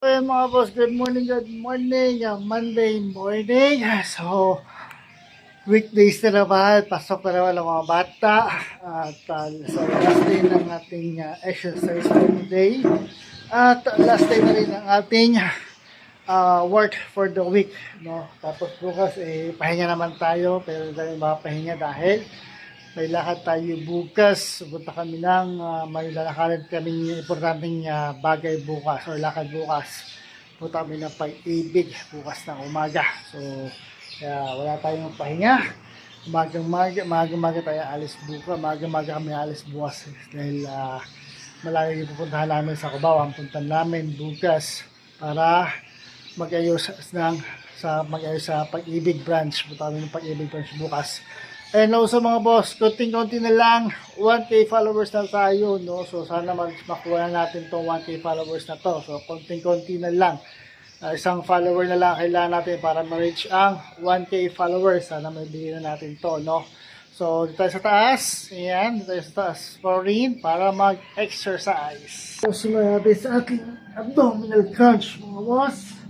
Ayan mga boss, good morning, Monday morning. So, weekdays na naman, pasok na naman ang mga bata. At so, last day ng ating exercise for today. At last day na rin ng ating work for the week. No? Tapos bukas, pahinga naman tayo, pero tayo mapahinga dahil may lakad tayo bukas. Punta kami ng may lalakarin kami importanteng bagay bukas or lakad bukas. Punta kami ng pag-ibig bukas ng umaga. So, kaya wala tayong pahinga. Umaga tayo alis bukas. Umaga kami alis bukas dahil malayo yung pupuntahan namin sa Cubao. Ang puntan namin bukas para mag-ayos sa pag-ibig branch. Punta kami ng pag-ibig branch bukas. And also mga boss, konting-konti na lang, 1K followers na tayo, no? So sana makuha na natin tong 1K followers na to. So konting-konti na lang. Isang follower na lang kailangan natin para ma-reach ang 1K followers. Sana mabigyan na natin to, no? So dito tayo sa taas. Ayan, dito tayo sa taas. Pauline, para mag-exercise. So simulan natin sa ating abdominal crunch, mga boss.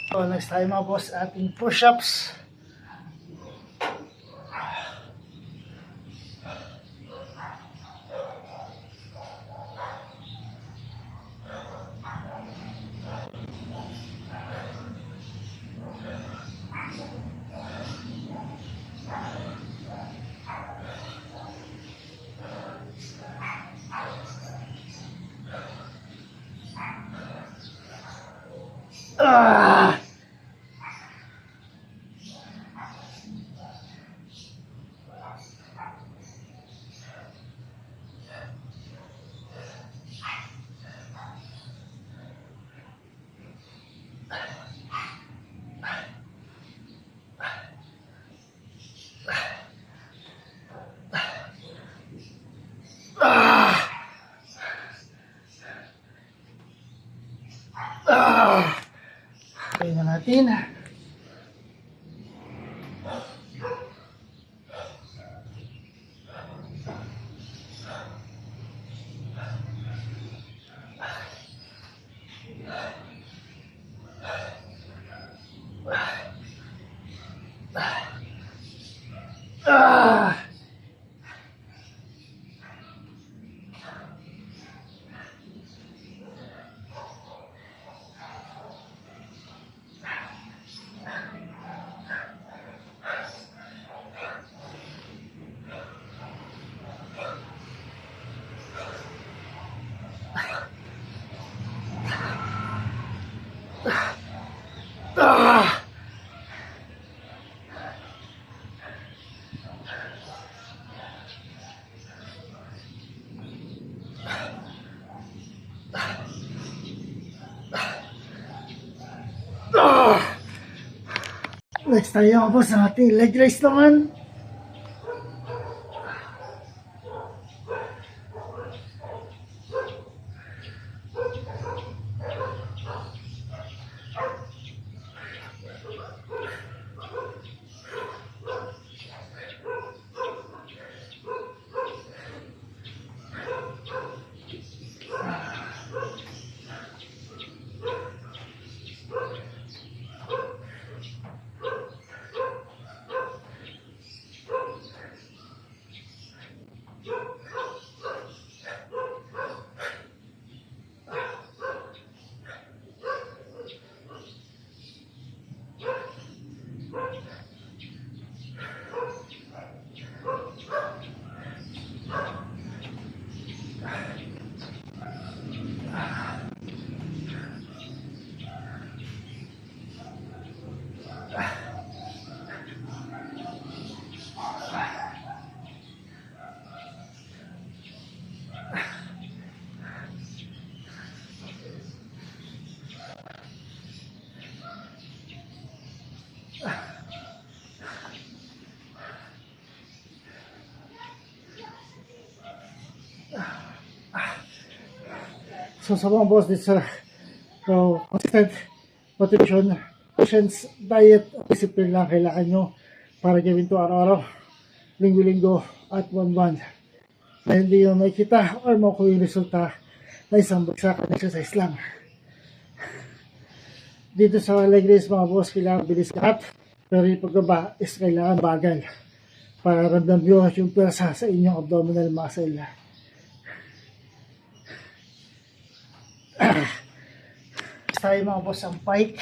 So next tayo mga boss, ating push-ups. Ah! Kaya na natin. Next tayo mga boss sa ating leg raise naman. So sa mga boss dito sa consistent motivation, patience, diet, discipline lang kailangan nyo para gawin to araw-araw, linggo-linggo at buwan-buwan. Na hindi nyo makikita or makuha yung resulta na isang bagsakan exercise lang. Dito sa leg raise mga boss, kailangan bilis lahat, pero yung pagbaba is kailangan bagal para ramdam nyo yung pwersa sa inyong abdominal muscle. Tayo mga boss ang pike.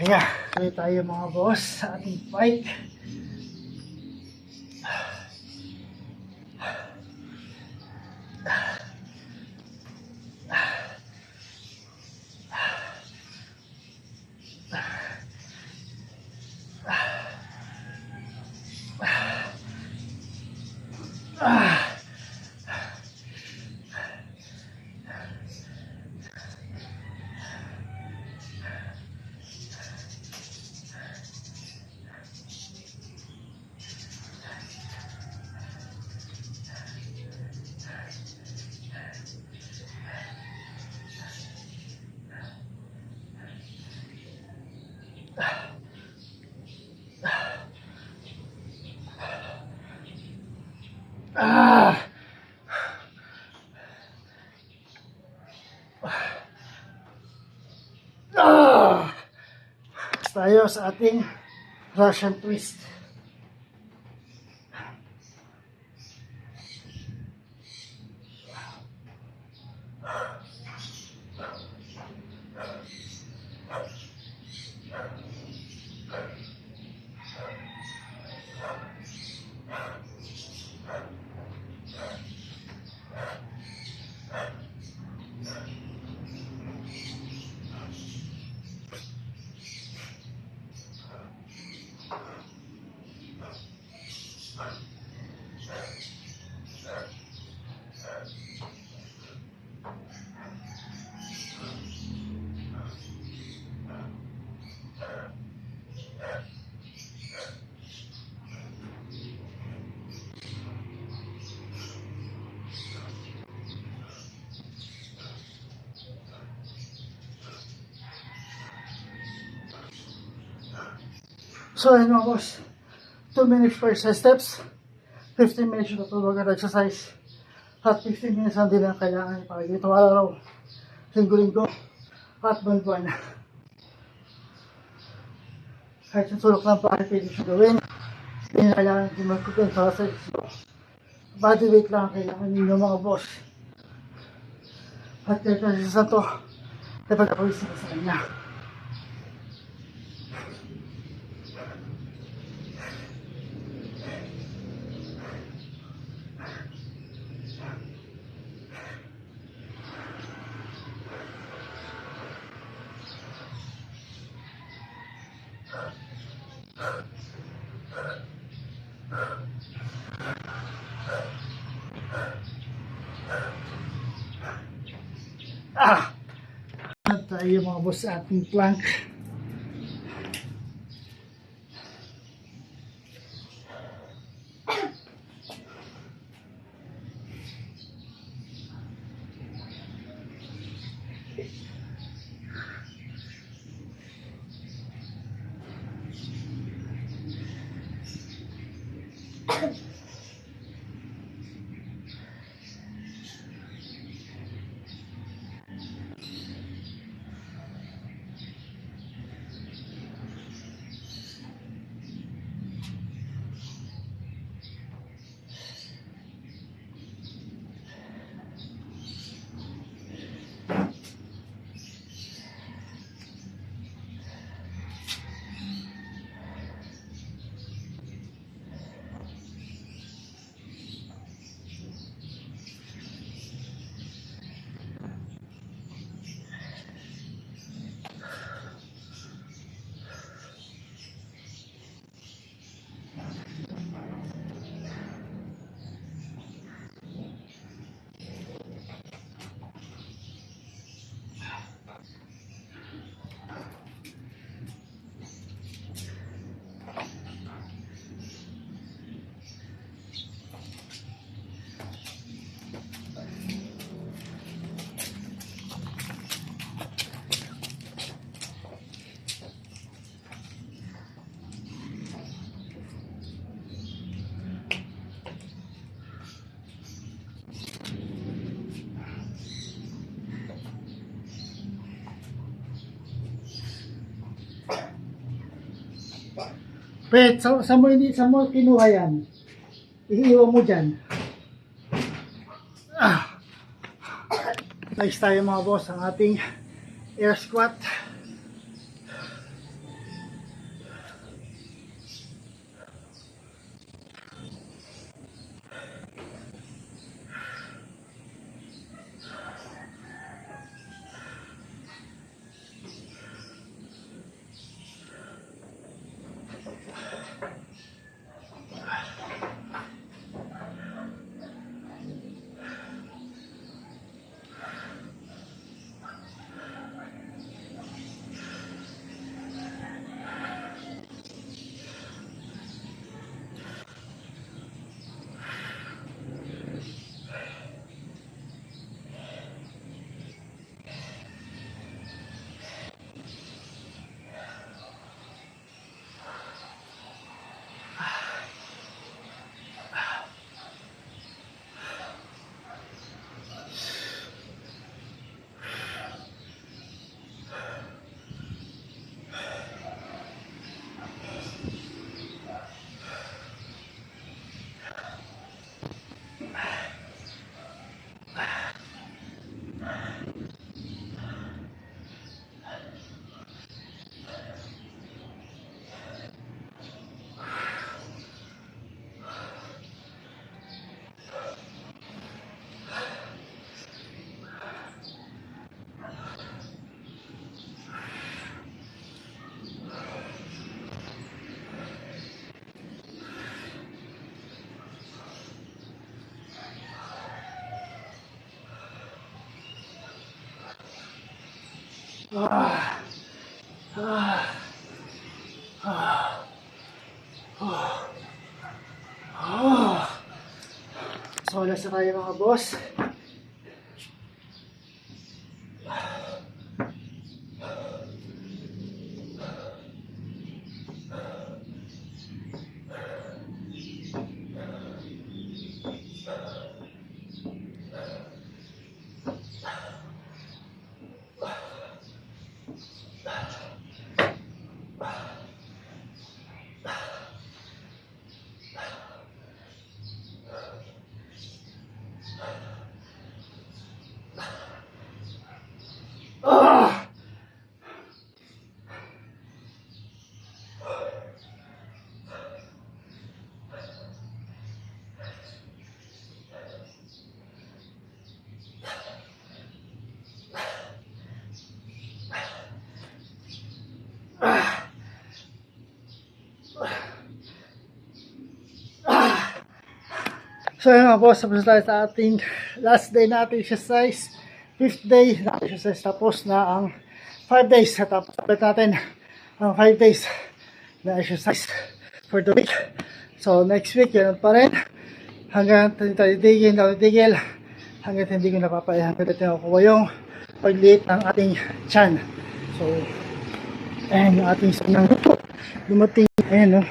Kaya, tayo mga boss sa ating fight. Tayo sa ating Russian twist. So ayun mga boss, 2 minutes for exercise steps, 15 minutes na tulog at exercise. At 15 minutes ang din ang kailangan para dito araw, linggo-linggo, at buwan-buwan. Kahit sa sulok ng pare, pwede siya gawin. Hindi na kailangan din magkukontrol sa isip. Body weight lang ang kailangan ninyo mga boss. At kaya kasi sa to, ay pagkapawisin ko sa kanya. At tayo mga boss sa ating plank. Pet, sa mo kinuha yan? Iiwan mo dyan. Nice tayo mga boss ang ating air squat. So, nasa tayo mga boss. So yun mga boss, tapos tayo sa ating last day na ating exercise. 5th day na exercise, tapos na ang 5 days. Tapos ulit natin ang 5 days na exercise for the week. So next week, yun pa rin. Hanggang tayo tigil, hanggang hindi ko napapaya, hanggang tayo nakukuha yung pagliit ng ating tiyan. So, ayan yung ating sanang buko. Dumating, ayan no,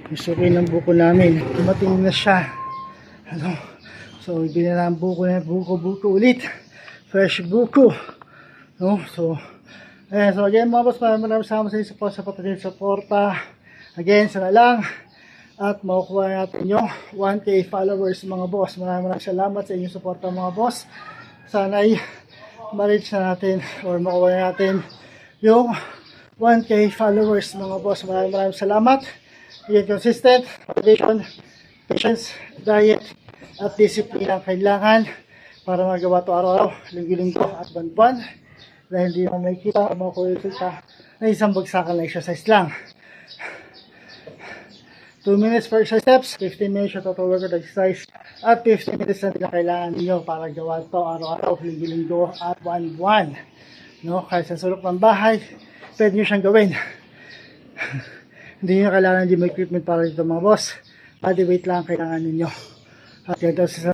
yung suki ng buko namin. Dumating na siya. Ano? So, binila ang buko na buko ulit. Fresh buko. No? So, ayan. So, again mga boss, maraming sama sa inyo sa patuloy suporta. Again, sana lang. At makukuha natin yung 1K followers mga boss. Maraming salamat sa inyong suporta mga boss. Sana ay ma-reach na natin or makuha natin yung 1K followers mga boss. Maraming salamat. Again, consistent, motivation, patience, diet, at discipline ang kailangan para magawa ito araw-araw, linggo-linggo at buwan-buwan. Dahil hindi mo may kita o makuha resulta na isang bagsakan na exercise lang. 2 minutes per exercise steps, 15 minutes yung total workout exercise, at 15 minutes na kailangan niyo para gawa ito araw-araw, linggo-linggo at buwan-buwan. No? Kahit sa sulok ng bahay, pwede nyo siyang gawin. Hindi nyo kailangan gym equipment para dito mga boss. Body weight lang kailangan ninyo. At ganito sa